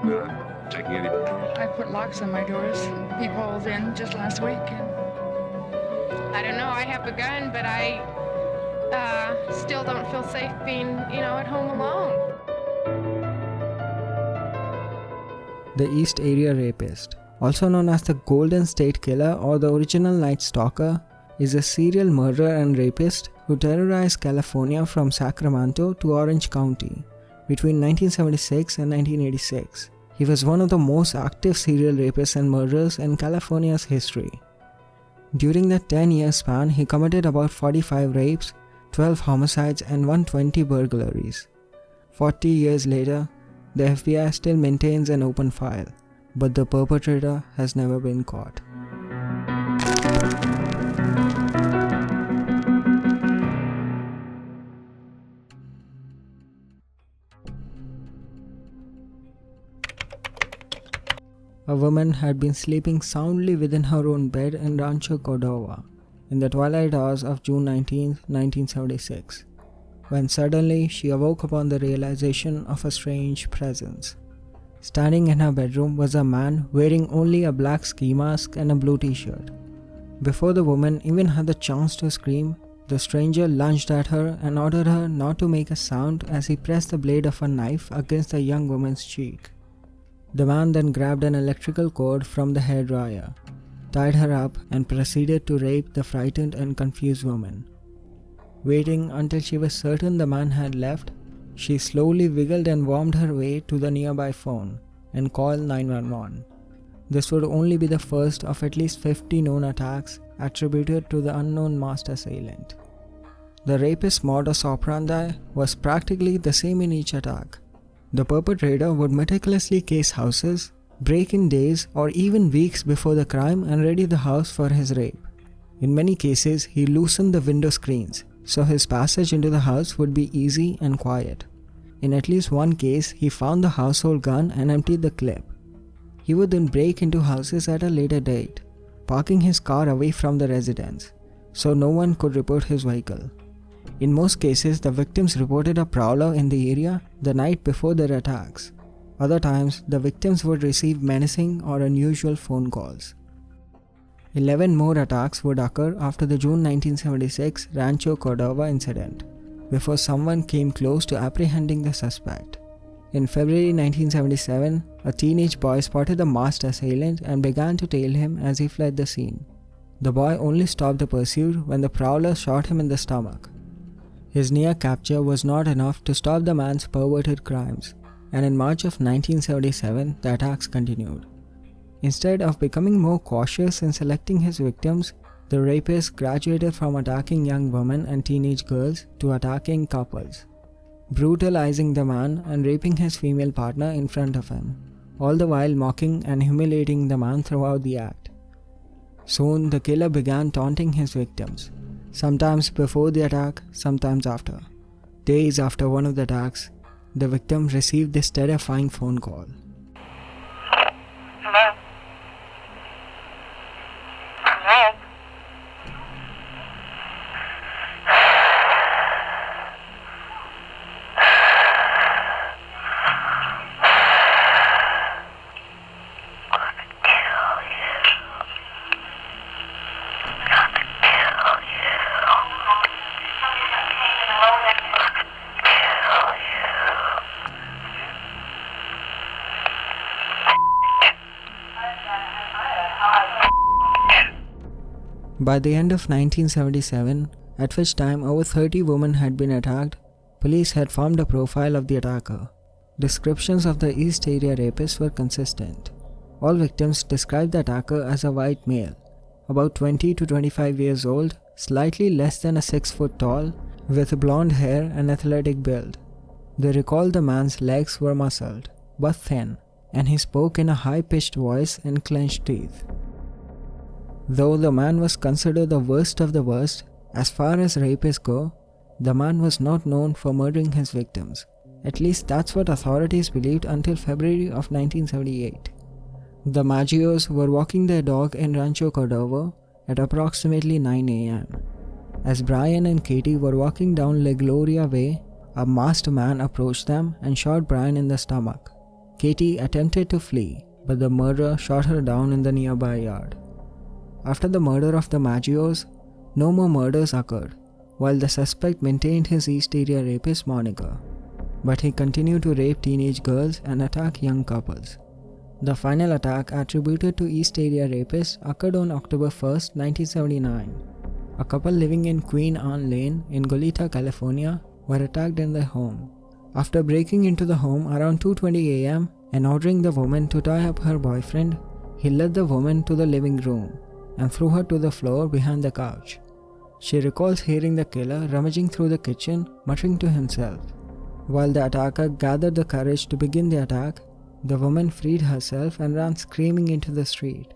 We're not taking any. I put locks on my doors. Peepholes in just last week. I don't know. I have a gun, but I still don't feel safe being, at home alone. The East Area Rapist, also known as the Golden State Killer or the original Night Stalker, is a serial murderer and rapist who terrorized California from Sacramento to Orange County between 1976 and 1986. He was one of the most active serial rapists and murderers in California's history. During that 10-year span, he committed about 45 rapes, 12 homicides, and 120 burglaries. 40 years later, the FBI still maintains an open file, but the perpetrator has never been caught. A woman had been sleeping soundly within her own bed in Rancho Cordova in the twilight hours of June 19, 1976, when suddenly she awoke upon the realization of a strange presence. Standing in her bedroom was a man wearing only a black ski mask and a blue t-shirt. Before the woman even had the chance to scream, the stranger lunged at her and ordered her not to make a sound as he pressed the blade of a knife against the young woman's cheek. The man then grabbed an electrical cord from the hairdryer, tied her up, and proceeded to rape the frightened and confused woman. Waiting until she was certain the man had left, she slowly wiggled and wormed her way to the nearby phone and called 911. This would only be the first of at least 50 known attacks attributed to the unknown masked assailant. The rapist's modus operandi was practically the same in each attack. The perpetrator would meticulously case houses, break in days or even weeks before the crime and ready the house for his rape. In many cases, he loosened the window screens, so his passage into the house would be easy and quiet. In at least one case, he found the household gun and emptied the clip. He would then break into houses at a later date, parking his car away from the residence, so no one could report his vehicle. In most cases, the victims reported a prowler in the area the night before their attacks. Other times, the victims would receive menacing or unusual phone calls. 11 more attacks would occur after the June 1976 Rancho Cordova incident, before someone came close to apprehending the suspect. In February 1977, a teenage boy spotted the masked assailant and began to tail him as he fled the scene. The boy only stopped the pursuit when the prowler shot him in the stomach. His near capture was not enough to stop the man's perverted crimes, and in March of 1977, the attacks continued. Instead of becoming more cautious in selecting his victims, the rapist graduated from attacking young women and teenage girls to attacking couples, brutalizing the man and raping his female partner in front of him, all the while mocking and humiliating the man throughout the act. Soon, the killer began taunting his victims, sometimes before the attack, sometimes after. Days after one of the attacks, the victim received this terrifying phone call. Hello? Hello? By the end of 1977, at which time over 30 women had been attacked, police had formed a profile of the attacker. Descriptions of the East Area Rapist were consistent. All victims described the attacker as a white male, about 20 to 25 years old, slightly less than 6 foot tall, with blonde hair and athletic build. They recalled the man's legs were muscled, but thin, and he spoke in a high-pitched voice and clenched teeth. Though the man was considered the worst of the worst, as far as rapists go, the man was not known for murdering his victims. At least that's what authorities believed until February of 1978. The Maggios were walking their dog in Rancho Cordova at approximately 9 a.m. As Brian and Katie were walking down La Gloria Way, a masked man approached them and shot Brian in the stomach. Katie attempted to flee, but the murderer shot her down in the nearby yard. After the murder of the Maggios, no more murders occurred, while the suspect maintained his East Area Rapist moniker, but he continued to rape teenage girls and attack young couples. The final attack attributed to East Area Rapist occurred on October 1, 1979. A couple living in Queen Anne Lane in Goleta, California were attacked in their home. After breaking into the home around 2:20 a.m. and ordering the woman to tie up her boyfriend, he led the woman to the living room and threw her to the floor behind the couch. She recalls hearing the killer rummaging through the kitchen, muttering to himself. While the attacker gathered the courage to begin the attack, the woman freed herself and ran screaming into the street.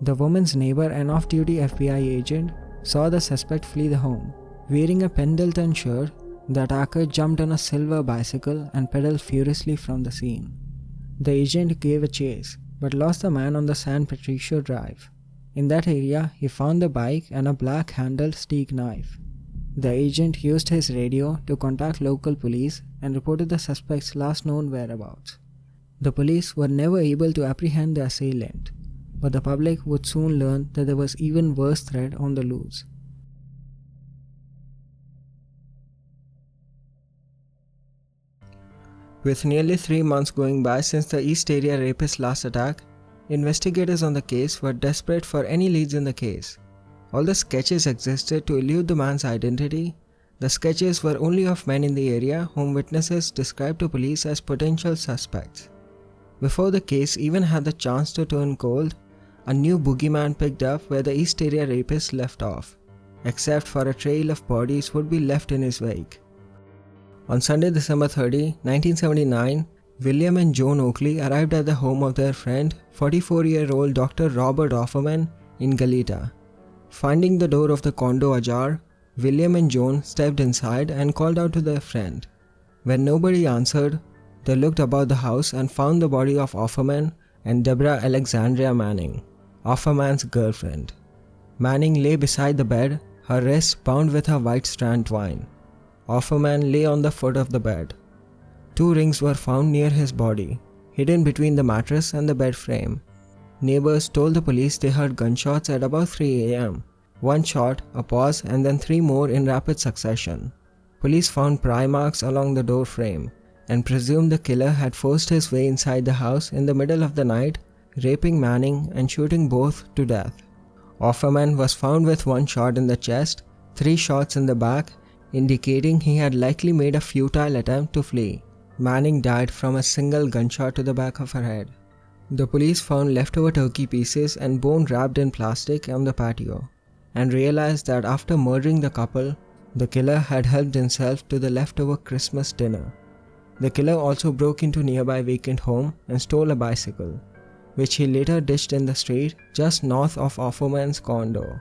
The woman's neighbor, an off-duty FBI agent, saw the suspect flee the home. Wearing a Pendleton shirt, the attacker jumped on a silver bicycle and pedaled furiously from the scene. The agent gave a chase, but lost the man on the San Patricio Drive. In that area, he found the bike and a black-handled steak knife. The agent used his radio to contact local police and reported the suspect's last known whereabouts. The police were never able to apprehend the assailant, but the public would soon learn that there was even worse threat on the loose. With nearly 3 months going by since the East Area Rapist last attack, investigators on the case were desperate for any leads in the case. Although sketches existed to elude the man's identity, the sketches were only of men in the area whom witnesses described to police as potential suspects. Before the case even had the chance to turn cold, a new boogeyman picked up where the East Area Rapist left off, except for a trail of bodies would be left in his wake. On Sunday, December 30, 1979, William and Joan Oakley arrived at the home of their friend, 44-year-old Dr. Robert Offerman in Goleta. Finding the door of the condo ajar, William and Joan stepped inside and called out to their friend. When nobody answered, they looked about the house and found the body of Offerman and Deborah Alexandria Manning, Offerman's girlfriend. Manning lay beside the bed, her wrists bound with a white strand twine. Offerman lay on the foot of the bed. 2 rings were found near his body, hidden between the mattress and the bed frame. Neighbors told the police they heard gunshots at about 3 a.m. 1 shot, a pause, and then 3 more in rapid succession. Police found pry marks along the door frame and presumed the killer had forced his way inside the house in the middle of the night, raping Manning and shooting both to death. Offerman was found with 1 shot in the chest, 3 shots in the back, indicating he had likely made a futile attempt to flee. Manning died from a single gunshot to the back of her head. The police found leftover turkey pieces and bone wrapped in plastic on the patio, and realized that after murdering the couple, the killer had helped himself to the leftover Christmas dinner. The killer also broke into a nearby vacant home and stole a bicycle, which he later ditched in the street just north of Offerman's condo.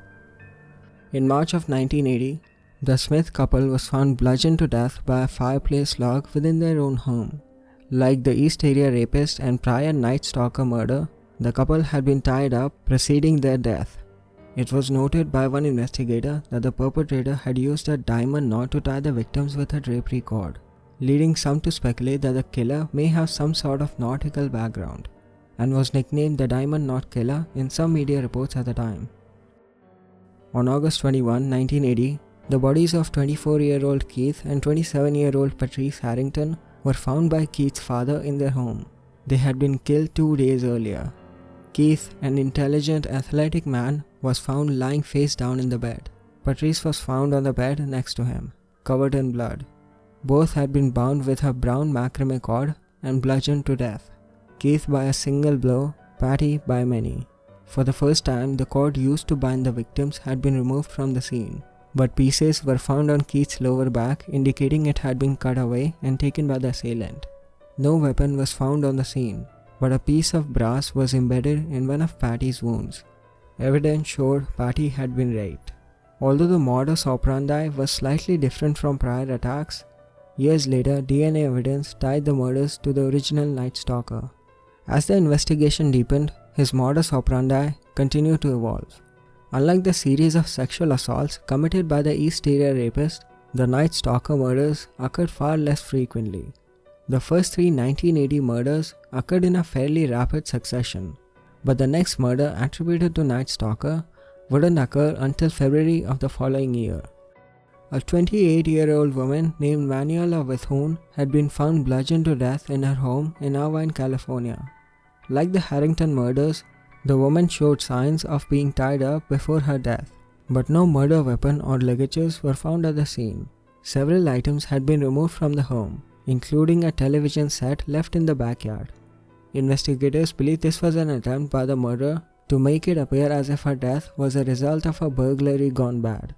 In March of 1980, the Smith couple was found bludgeoned to death by a fireplace log within their own home. Like the East Area Rapist and prior Night Stalker murder, the couple had been tied up preceding their death. It was noted by one investigator that the perpetrator had used a diamond knot to tie the victims with a drapery cord, leading some to speculate that the killer may have some sort of nautical background, and was nicknamed the Diamond Knot Killer in some media reports at the time. On August 21, 1980, the bodies of 24-year-old Keith and 27-year-old Patrice Harrington were found by Keith's father in their home. They had been killed 2 days earlier. Keith, an intelligent, athletic man, was found lying face down in the bed. Patrice was found on the bed next to him, covered in blood. Both had been bound with a brown macrame cord and bludgeoned to death. Keith by a single blow, Patty by many. For the first time, the cord used to bind the victims had been removed from the scene, but pieces were found on Keith's lower back, indicating it had been cut away and taken by the assailant. No weapon was found on the scene, but a piece of brass was embedded in one of Patty's wounds. Evidence showed Patty had been raped. Although the modus operandi was slightly different from prior attacks, years later DNA evidence tied the murders to the original Night Stalker. As the investigation deepened, his modus operandi continued to evolve. Unlike the series of sexual assaults committed by the East Area Rapist, the Night Stalker murders occurred far less frequently. The first three 1980 murders occurred in a fairly rapid succession, but the next murder attributed to Night Stalker wouldn't occur until February of the following year. A 28-year-old woman named Manuela Bethune had been found bludgeoned to death in her home in Irvine, California. Like the Harrington murders, the woman showed signs of being tied up before her death, but no murder weapon or ligatures were found at the scene. Several items had been removed from the home, including a television set left in the backyard. Investigators believe this was an attempt by the murderer to make it appear as if her death was a result of a burglary gone bad.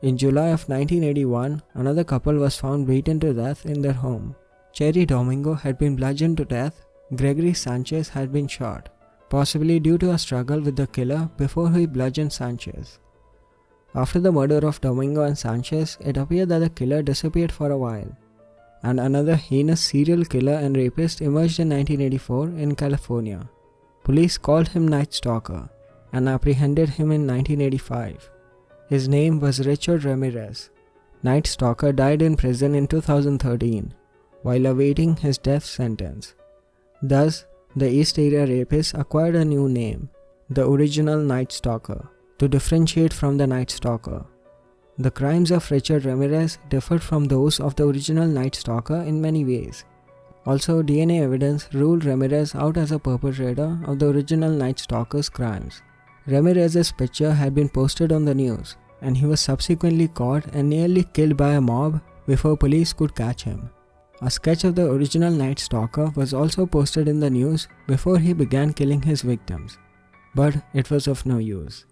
In July of 1981, another couple was found beaten to death in their home. Cherry Domingo had been bludgeoned to death. Gregory Sanchez had been shot, possibly due to a struggle with the killer before he bludgeoned Sanchez. After the murder of Domingo and Sanchez, it appeared that the killer disappeared for a while, and another heinous serial killer and rapist emerged in 1984 in California. Police called him Night Stalker and apprehended him in 1985. His name was Richard Ramirez. Night Stalker died in prison in 2013 while awaiting his death sentence. Thus, the East Area Rapist acquired a new name, the original Night Stalker, to differentiate from the Night Stalker. The crimes of Richard Ramirez differed from those of the original Night Stalker in many ways. Also, DNA evidence ruled Ramirez out as a perpetrator of the original Night Stalker's crimes. Ramirez's picture had been posted on the news, and he was subsequently caught and nearly killed by a mob before police could catch him. A sketch of the original Night Stalker was also posted in the news before he began killing his victims, but it was of no use.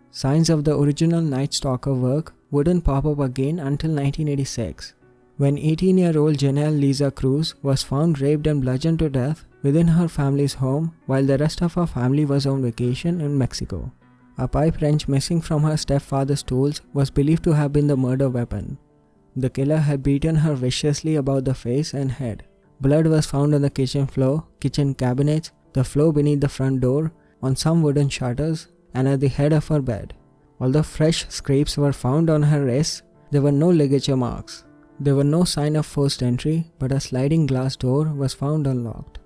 Signs of the original Night Stalker work wouldn't pop up again until 1986, when 18-year-old Janelle Lisa Cruz was found raped and bludgeoned to death within her family's home while the rest of her family was on vacation in Mexico. A pipe wrench missing from her stepfather's tools was believed to have been the murder weapon. The killer had beaten her viciously about the face and head. Blood was found on the kitchen floor, kitchen cabinets, the floor beneath the front door, on some wooden shutters, and at the head of her bed. Although fresh scrapes were found on her wrists, there were no ligature marks. There were no sign of forced entry, but a sliding glass door was found unlocked.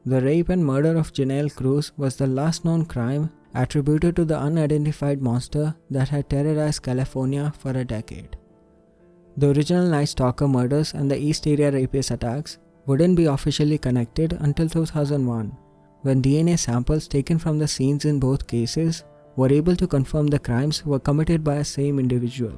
The rape and murder of Janelle Cruz was the last known crime attributed to the unidentified monster that had terrorized California for a decade. The original Night Stalker murders and the East Area Rapist attacks wouldn't be officially connected until 2001, when DNA samples taken from the scenes in both cases were able to confirm the crimes were committed by a same individual.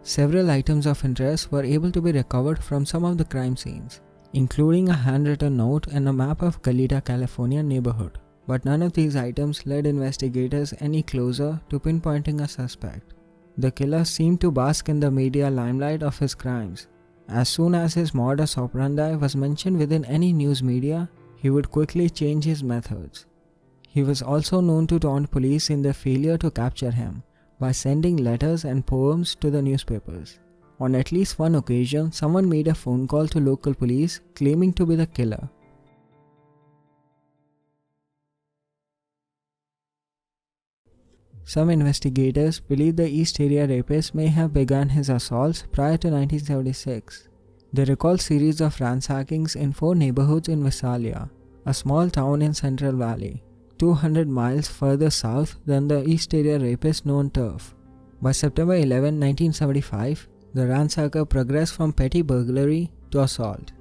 Several items of interest were able to be recovered from some of the crime scenes, including a handwritten note and a map of Goleta, California neighborhood, but none of these items led investigators any closer to pinpointing a suspect. The killer seemed to bask in the media limelight of his crimes. As soon as his modus operandi was mentioned within any news media, he would quickly change his methods. He was also known to taunt police in their failure to capture him by sending letters and poems to the newspapers. On at least one occasion, someone made a phone call to local police claiming to be the killer. Some investigators believe the East Area Rapist may have begun his assaults prior to 1976. They recall series of ransackings in 4 neighborhoods in Visalia, a small town in Central Valley, 200 miles further south than the East Area Rapist known turf. By September 11, 1975, the ransacker progressed from petty burglary to assault.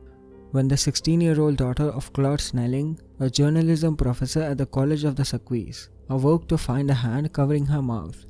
When the 16-year-old daughter of Claude Snelling, a journalism professor at the College of the Sequoias, awoke to find a hand covering her mouth.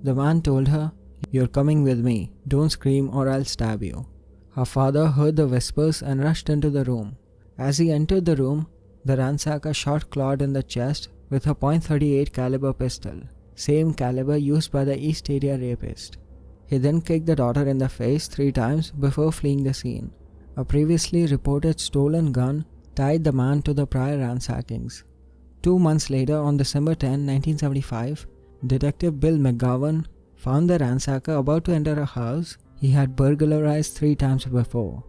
The man told her, "You're coming with me. Don't scream or I'll stab you." Her father heard the whispers and rushed into the room. As he entered the room, the ransacker shot Claude in the chest with a .38 caliber pistol, same caliber used by the East Area Rapist. He then kicked the daughter in the face 3 times before fleeing the scene. A previously reported stolen gun tied the man to the prior ransackings. 2 months later, on December 10, 1975, Detective Bill McGowan found the ransacker about to enter a house he had burglarized 3 times before.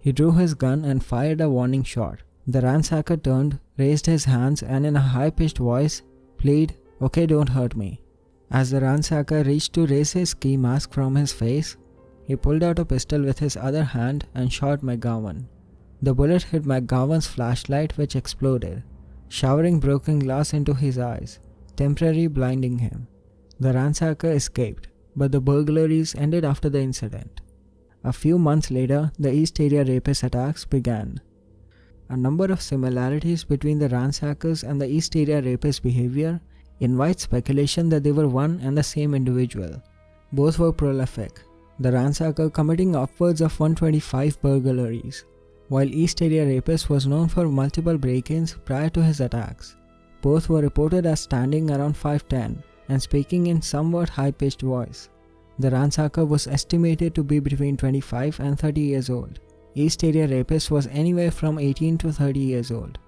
He drew his gun and fired a warning shot. The ransacker turned, raised his hands, and in a high-pitched voice, pleaded, "Okay, don't hurt me." As the ransacker reached to raise his ski mask from his face, he pulled out a pistol with his other hand and shot McGowan. The bullet hit McGowan's flashlight, which exploded, showering broken glass into his eyes, temporarily blinding him. The ransacker escaped, but the burglaries ended after the incident. A few months later, the East Area Rapist attacks began. A number of similarities between the ransackers and the East Area Rapist behavior invite speculation that they were one and the same individual. Both were prolific, the ransacker committing upwards of 125 burglaries, while East Area Rapist was known for multiple break-ins prior to his attacks. Both were reported as standing around 5'10" and speaking in somewhat high-pitched voice. The ransacker was estimated to be between 25 and 30 years old. East Area Rapist was anywhere from 18 to 30 years old.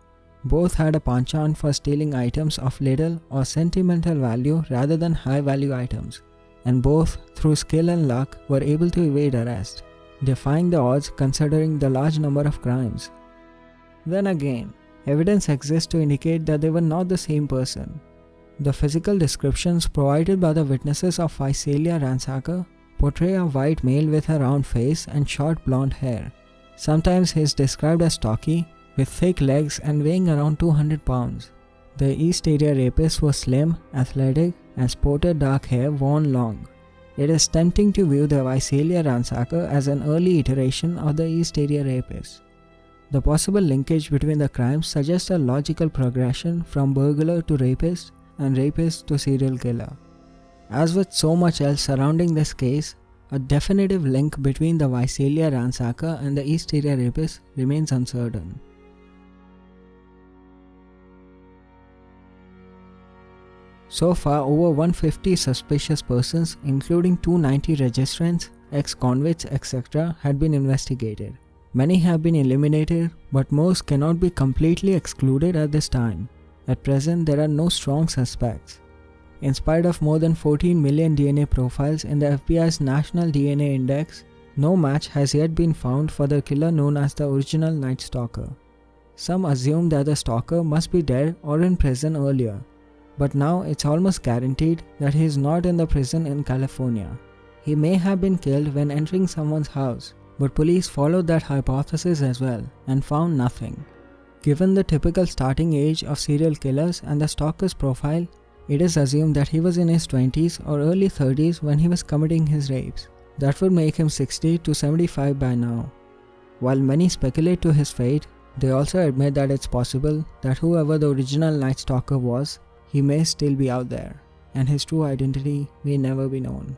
Both had a penchant for stealing items of little or sentimental value rather than high-value items, and both, through skill and luck, were able to evade arrest, defying the odds considering the large number of crimes. Then again, evidence exists to indicate that they were not the same person. The physical descriptions provided by the witnesses of Visalia ransacker portray a white male with a round face and short blonde hair. Sometimes he is described as stocky, with thick legs and weighing around 200 pounds. The East Area Rapist was slim, athletic, and sported dark hair worn long. It is tempting to view the Visalia ransacker as an early iteration of the East Area Rapist. The possible linkage between the crimes suggests a logical progression from burglar to rapist and rapist to serial killer. As with so much else surrounding this case, a definitive link between the Visalia ransacker and the East Area Rapist remains uncertain. So far, over 150 suspicious persons, including 290 registrants, ex-convicts, etc., had been investigated. Many have been eliminated, but most cannot be completely excluded at this time. At present, there are no strong suspects. In spite of more than 14 million DNA profiles in the FBI's National DNA Index, no match has yet been found for the killer known as the original Night Stalker. Some assume that the stalker must be dead or in prison earlier, but now it's almost guaranteed that he is not in the prison in California. He may have been killed when entering someone's house, but police followed that hypothesis as well and found nothing. Given the typical starting age of serial killers and the stalker's profile, it is assumed that he was in his 20s or early 30s when he was committing his rapes. That would make him 60 to 75 by now. While many speculate to his fate, they also admit that it's possible that whoever the original Night Stalker was, he may still be out there, and his true identity may never be known.